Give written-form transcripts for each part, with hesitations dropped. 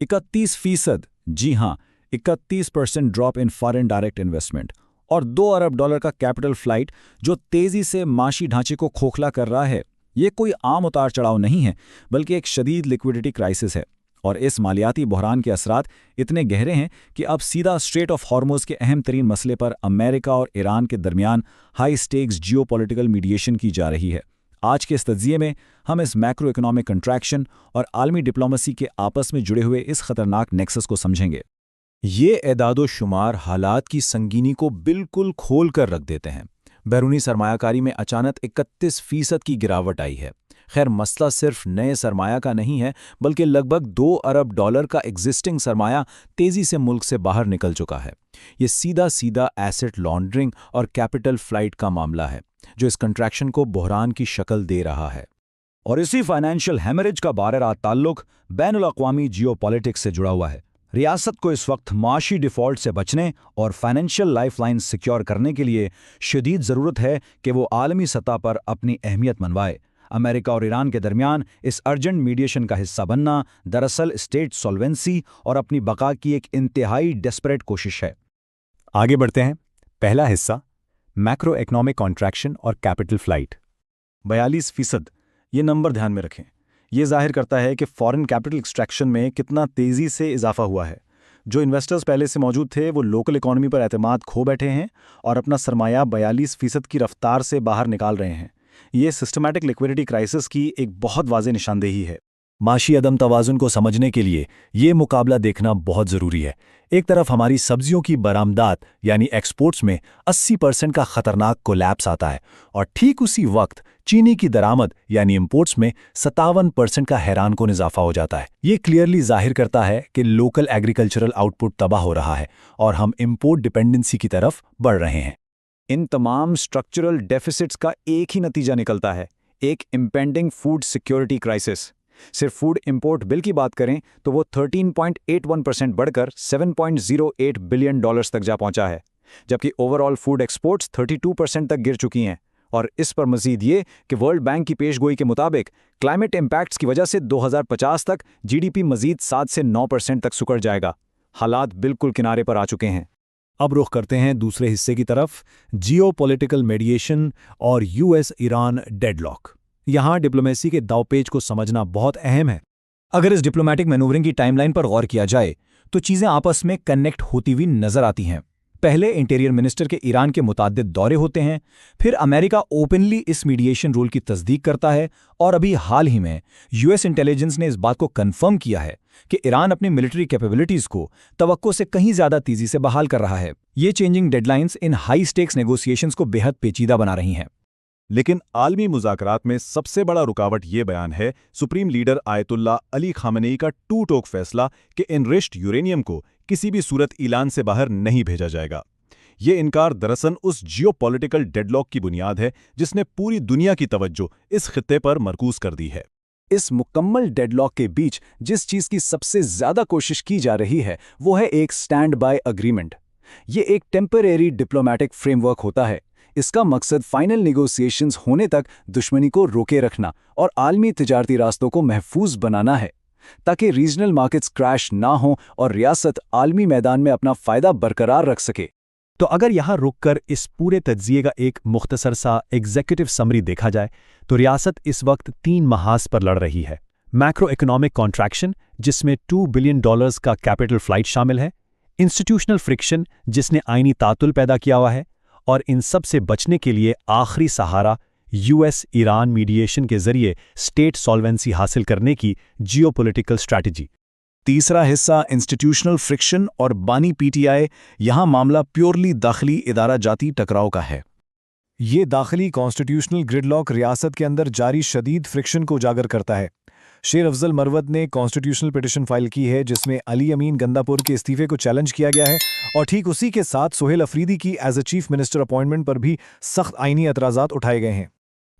31%, जी हाँ, 31% drop in foreign direct investment और $2 अरब का कैपिटल फ्लाइट जो तेजी से माशी ढांचे को खोखला कर रहा है। ये कोई आम उतार चढ़ाव नहीं है, बल्कि एक शदीद लिक्विडिटी क्राइसिस है। और इस मालियाती बहरान के असरात इतने गहरे हैं कि अब सीधा स्ट्रेट ऑफ हॉर्मुज़ के अहम तरीन मसले पर अमेरिका और ईरान के दरमियान हाई स्टेक्स जियोपॉलिटिकल मीडिएशन की जा रही है। आज के इस तज्जिए में हम इस मैक्रो इकोनॉमिक कंट्रैक्शन और आलमी डिप्लोमेसी के आपस में जुड़े हुए इस खतरनाक नेक्सस को समझेंगे। ये एदादो शुमार हालात की संगीनी को बिल्कुल खोल कर रख देते हैं। बैरूनी सरमायाकारी में अचानक 31% की गिरावट आई है। खैर, मसला सिर्फ नए सरमाया का नहीं है, बल्कि लगभग $2 अरब का एग्जिस्टिंग सरमाया तेजी से मुल्क से बाहर निकल चुका है। ये सीधा एसेट लॉन्ड्रिंग और कैपिटल फ्लाइट का मामला है, जो इस कंट्रैक्शन को बहरान की शक्ल दे रहा है। और इसी फाइनेंशियल हैमरेज का बाररात ताल्लुक बैनुल-अक़वामी जियोपॉलिटिक्स से जुड़ा हुआ है। रियासत को इस वक्त माशी डिफ़ॉल्ट से बचने और फाइनेंशियल लाइफलाइन सिक्योर करने के लिए शदीद ज़रूरत है कि वो आलमी सतह पर अपनी अहमियत मनवाए। अमेरिका और ईरान के दरमियान इस अर्जेंट मीडिएशन का हिस्सा बनना दरअसल स्टेट सॉल्वेंसी और अपनी बका की एक इंतहाई डेस्परेट कोशिश है। आगे बढ़ते हैं। पहला हिस्सा, मैक्रो इकोनॉमिक कॉन्ट्रैक्शन और कैपिटल फ्लाइट। 42%, ये नंबर ध्यान में रखें। ये जाहिर करता है कि फॉरेन कैपिटल एक्सट्रैक्शन में कितना तेज़ी से इजाफा हुआ है। जो इन्वेस्टर्स पहले से मौजूद थे वो लोकल इकॉनमी पर एतमाद खो बैठे हैं और अपना सरमाया 42% की रफ्तार से बाहर निकाल रहे हैं। ये सिस्टमैटिक लिक्विडिटी क्राइसिस की एक बहुत वाज़ेह निशानदेही है। माशी अदम तवाज़ुन को समझने के लिए ये मुकाबला देखना बहुत ज़रूरी है। एक तरफ हमारी सब्जियों की बरामदात यानी एक्सपोर्ट्स में 80% का खतरनाक कोलैप्स आता है और ठीक उसी वक्त चीनी की दरामद यानी इंपोर्ट्स में 57% का हैरानकुन इजाफा हो जाता है। ये क्लियरली जाहिर करता है कि लोकल एग्रीकल्चरल आउटपुट तबाह हो रहा है और हम इंपोर्ट डिपेंडेंसी की तरफ बढ़ रहे हैं। इन तमाम स्ट्रक्चरल डेफिसिट्स का एक ही नतीजा निकलता है, एक इम्पेंडिंग फूड सिक्योरिटी क्राइसिस। सिर्फ फूड इंपोर्ट बिल की बात करें तो वो 13.81% बढ़कर $7.08 बिलियन तक जा पहुंचा है, जबकि ओवरऑल फूड एक्सपोर्ट्स 32% तक गिर चुकी हैं। और इस पर मजीद ये कि वर्ल्ड बैंक की पेशगोई के मुताबिक क्लाइमेट इम्पैक्ट्स की वजह से 2050 तक जीडीपी मजीद 7 से 9% तक सुकड़ जाएगा। हालात बिल्कुल किनारे पर आ चुके हैं। अब रुख करते हैं दूसरे हिस्से की तरफ, जियोपॉलिटिकल मीडिएशन और US-ईरान डेडलॉक। यहाँ डिप्लोमेसी के दावपेच को समझना बहुत अहम है। अगर इस डिप्लोमैटिक मैनूवरिंग की टाइमलाइन पर गौर किया जाए तो चीज़ें आपस में कनेक्ट होती हुई नजर आती हैं। पहले इंटीरियर मिनिस्टर के ईरान के मुताद्दिद दौरे होते हैं, फिर अमेरिका ओपनली इस मीडिएशन रूल की तस्दीक करता है और अभी हाल ही में US इंटेलिजेंस ने इस बात को कंफर्म किया है कि ईरान अपनी मिलिट्री कैपेबिलिटीज़ को तवक्को से कहीं ज़्यादा तेज़ी से बहाल कर रहा है। ये चेंजिंग डेडलाइंस इन हाई स्टेक्स नेगोशिएशंस को बेहद पेचीदा बना रही हैं। लेकिन आलमी मुज़ाकरात में सबसे बड़ा रुकावट ये बयान है supreme leader ayatollah Ali Khamenei का टू टोक फैसला कि एनरिच्ड यूरेनियम को किसी भी सूरत ईरान से बाहर नहीं भेजा जाएगा। ये इनकार दरअसल उस जियोपॉलिटिकल डेडलॉक की बुनियाद है जिसने पूरी दुनिया की तवज्जो इस खित्ते पर मरकूज कर दी है। इस मुकम्मल डेडलॉक के बीच जिस चीज़ की सबसे ज़्यादा कोशिश की जा रही है वो है एक स्टैंड बाय अग्रीमेंट। ये एक टेम्परेरी डिप्लोमैटिक फ्रेमवर्क होता है। इसका मकसद फाइनल नेगोशिएशंस होने तक दुश्मनी को रोके रखना और आलमी तिजारती रास्तों को महफूज बनाना है, ताकि रीजनल मार्केट्स क्रैश ना हो और रियासत आलमी मैदान में अपना फ़ायदा बरकरार रख सके। तो अगर यहाँ रुककर इस पूरे तज्जिए का एक मुख्तसर सा एग्जीक्यूटिव समरी देखा जाए तो रियासत इस वक्त 3 महाज पर लड़ रही है। मैक्रो इकोनॉमिक कॉन्ट्रैक्शन, जिसमें $2 बिलियन का कैपिटल फ्लाइट शामिल है, इंस्टीट्यूशनल फ्रिक्शन, जिसने आईनी तातुल पैदा किया हुआ है, और इन सब से बचने के लिए आखिरी सहारा US-ईरान मीडिएशन के जरिए स्टेट सॉल्वेंसी हासिल करने की जियोपॉलिटिकल स्ट्रैटेजी। तीसरा हिस्सा इंस्टीट्यूशनल फ्रिक्शन और बानी PTI। यहाँ मामला प्योरली दाखिली इदारा जाती टकराव का है। ये दाखिली कॉन्स्टिट्यूशनल ग्रिडलॉक रियासत के अंदर जारी शदीद फ्रिक्शन को उजागर करता है। शेर अफजल मरवत ने कॉन्स्टिट्यूशनल पिटिशन फाइल की है जिसमें अली अमीन गंदापुर के इस्तीफे को चैलेंज किया गया है और ठीक उसी के साथ सुहेल अफरीदी की as a chief minister appointment पर भी सख्त आईनी एतराज़ात उठाए गए हैं।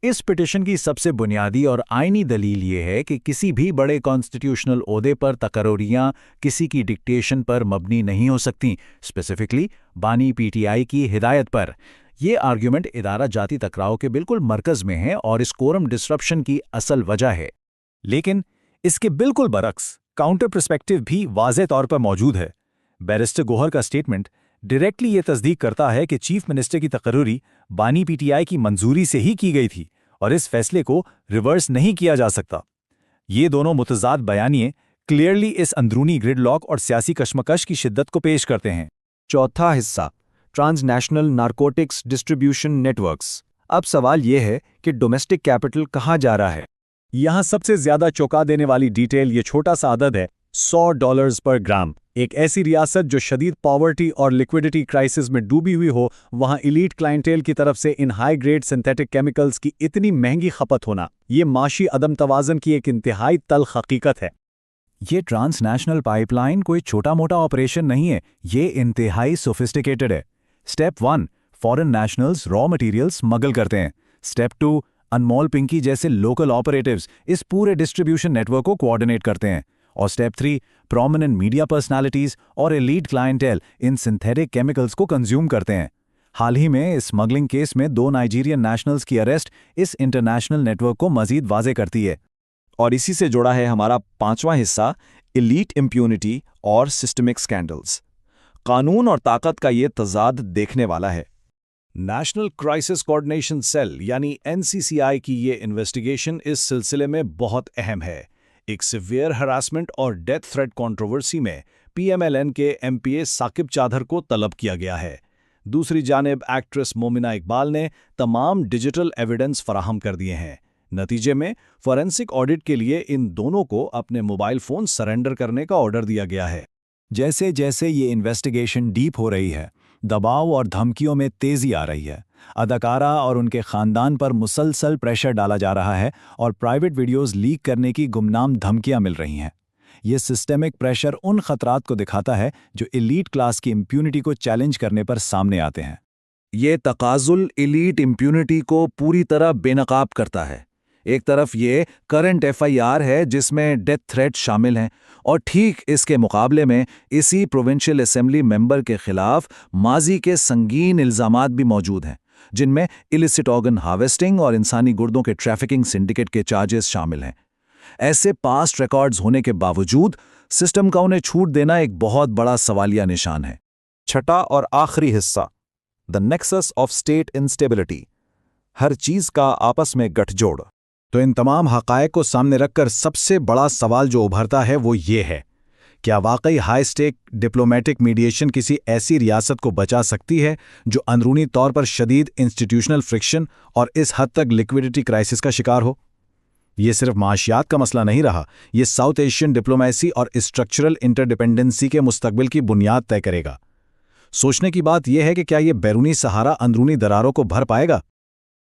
इस पिटिशन की सबसे बुनियादी और आईनी दलील ये है कि किसी भी बड़े कॉन्स्टिट्यूशनल ओहदे पर तकर्रोरियां किसी की डिक्टेशन पर मबनी नहीं हो सकती, स्पेसिफिकली बानी PTI की हिदायत पर। ये आर्ग्यूमेंट इदारा जाती टकराव के बिल्कुल मरकज़ में है और इस कोरम डिसरप्शन की असल वजह है। लेकिन इसके बिल्कुल बरक्स काउंटर पर्सपेक्टिव भी वाज़ेह तौर पर मौजूद है। बैरिस्टर गोहर का स्टेटमेंट डायरेक्टली ये तस्दीक करता है कि चीफ मिनिस्टर की तकर्रुरी बानी पीटीआई की मंजूरी से ही की गई थी और इस फैसले को रिवर्स नहीं किया जा सकता। ये दोनों मुतज़ाद बयानिए क्लियरली इस अंदरूनी ग्रिडलॉक और सियासी कशमकश की शिद्दत को पेश करते हैं। चौथा हिस्सा, ट्रांसनेशनल नारकोटिक्स डिस्ट्रीब्यूशन नेटवर्क्स। अब सवाल यह है कि डोमेस्टिक कैपिटल कहाँ जा रहा है। यहाँ सबसे ज्यादा चौंका देने वाली डिटेल ये छोटा सा अदद है, $100 पर ग्राम। एक ऐसी रियासत जो शदीद पॉवर्टी और लिक्विडिटी क्राइसिस में डूबी हुई हो, वहाँ इलीट क्लाइंटेल की तरफ से इन हाई ग्रेड सिंथेटिक केमिकल्स की इतनी महंगी खपत होना, ये माशी अदम तवाज़न की एक इंतहाई तल्ख हकीकत है। ये ट्रांसनेशनल पाइपलाइन कोई छोटा मोटा ऑपरेशन नहीं है, ये इंतहाई सोफिस्टिकेटेड है। Step 1, foreign nationals raw materials smuggle करते हैं। स्टेप 2, अनमोल पिंकी जैसे लोकल ऑपरेटिव्स इस पूरे डिस्ट्रीब्यूशन नेटवर्क को कोऑर्डिनेट करते हैं। और स्टेप 3, प्रोमिनेंट मीडिया पर्सनालिटीज और एलीट क्लाइंटेल इन सिंथेटिक केमिकल्स को कंज्यूम करते हैं। हाल ही में इस स्मगलिंग केस में 2 नाइजीरियन नेशनल्स की अरेस्ट इस इंटरनेशनल नेटवर्क को मजीद वाज़े करती है। और इसी से जुड़ा है हमारा 5वां हिस्सा, एलीट इम्प्यूनिटी और सिस्टमिक स्कैंडल्स। कानून और ताकत का ये तजाद देखने वाला है। नेशनल क्राइसिस कोऑर्डिनेशन सेल यानी NCCI की ये इन्वेस्टिगेशन इस सिलसिले में बहुत अहम है। एक सिवियर हरासमेंट और डेथ थ्रेट कंट्रोवर्सी में PMLN के MPA साकिब चादर को तलब किया गया है। दूसरी जानिब एक्ट्रेस मोमिना इकबाल ने तमाम डिजिटल एविडेंस फराहम कर दिए हैं। नतीजे में फॉरेंसिक ऑडिट के लिए इन दोनों को अपने मोबाइल फ़ोन सरेंडर करने का ऑर्डर दिया गया है। जैसे जैसे ये इन्वेस्टिगेशन डीप हो रही है, दबाव और धमकियों में तेज़ी आ रही है। अदाकारा और उनके ख़ानदान पर मुसलसल प्रेशर डाला जा रहा है और प्राइवेट वीडियोज़ लीक करने की गुमनाम धमकियां मिल रही हैं। ये सिस्टेमिक प्रेशर उन खतरात को दिखाता है जो एलीट क्लास की इम्प्यूनिटी को चैलेंज करने पर सामने आते हैं। ये तकाजुल एलीट इम्प्यूनिटी को पूरी तरह बेनकाब करता है। एक तरफ ये करंट FIR है जिसमें डेथ थ्रेट शामिल हैं, और ठीक इसके मुकाबले में इसी प्रोविंशियल असेंबली मेंबर के खिलाफ माजी के संगीन इल्ज़ामात भी मौजूद हैं, जिनमें इलिसिट ऑर्गन हार्वेस्टिंग और इंसानी गुर्दों के ट्रैफिकिंग सिंडिकेट के चार्जेस शामिल हैं। ऐसे पास्ट रिकॉर्ड्स होने के बावजूद सिस्टम का उन्हें छूट देना एक बहुत बड़ा सवालिया निशान है। छठा और आखिरी हिस्सा, the nexus of state instability. हर चीज़ का आपस में गठजोड़। तो इन तमाम हक़ाइक़ को सामने रखकर सबसे बड़ा सवाल जो उभरता है वो ये है, क्या वाकई हाई स्टेक डिप्लोमेटिक मीडिएशन किसी ऐसी रियासत को बचा सकती है जो अंदरूनी तौर पर शदीद इंस्टीट्यूशनल फ्रिक्शन और इस हद तक लिक्विडिटी क्राइसिस का शिकार हो? ये सिर्फ माशियात का मसला नहीं रहा, ये साउथ एशियन डिप्लोमेसी और स्ट्रक्चरल इंटरडिपेंडेंसी के मुस्तकबिल की बुनियाद तय करेगा। सोचने की बात यह है कि क्या ये बैरूनी सहारा अंदरूनी दरारों को भर पाएगा?